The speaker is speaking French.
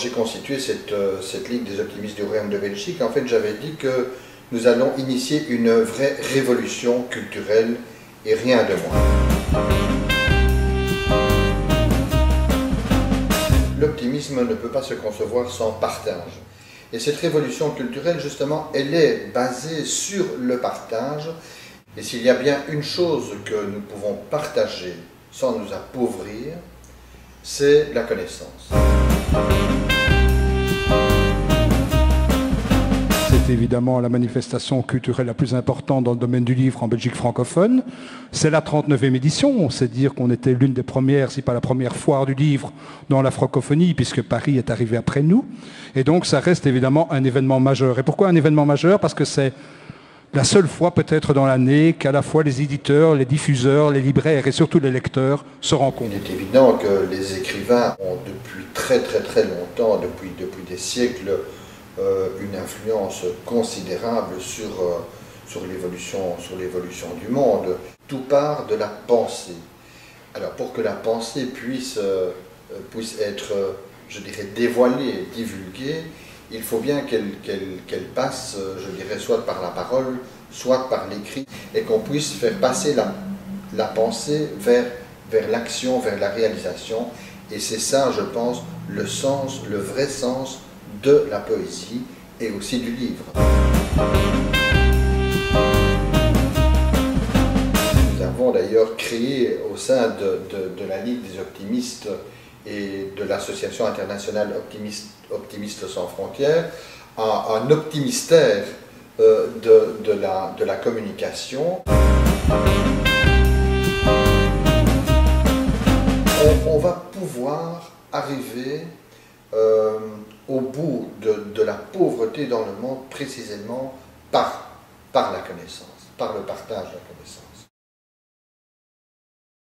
j'ai constitué cette Ligue des optimistes du Royaume de Belgique, en fait, j'avais dit que nous allons initier une vraie révolution culturelle et rien de moins. L'optimisme ne peut pas se concevoir sans partage. Et cette révolution culturelle, justement, elle est basée sur le partage. Et s'il y a bien une chose que nous pouvons partager sans nous appauvrir, c'est la connaissance. C'est évidemment la manifestation culturelle la plus importante dans le domaine du livre en Belgique francophone. C'est la 39e édition. On sait dire qu'on était l'une des premières, si pas la première foire du livre dans la francophonie, puisque Paris est arrivé après nous. Et donc ça reste évidemment un événement majeur. Et pourquoi un événement majeur? Parce que c'est la seule fois peut-être dans l'année qu'à la fois les éditeurs, les diffuseurs, les libraires et surtout les lecteurs se rencontrent. Il est évident que les écrivains ont depuis très longtemps, depuis des siècles, une influence considérable sur l'évolution du monde. Tout part de la pensée. Alors pour que la pensée puisse être, je dirais, dévoilée, divulguée, il faut bien qu'elle passe, je dirais, soit par la parole, soit par l'écrit, et qu'on puisse faire passer la pensée vers l'action, vers la réalisation. Et c'est ça, je pense, le sens, le vrai sens de la poésie et aussi du livre. Nous avons d'ailleurs créé au sein de la Ligue des optimistes et de l'Association internationale Optimistes sans frontières un optimistère de la communication. On va pouvoir arriver au bout de la pauvreté dans le monde précisément par la connaissance, par le partage de la connaissance.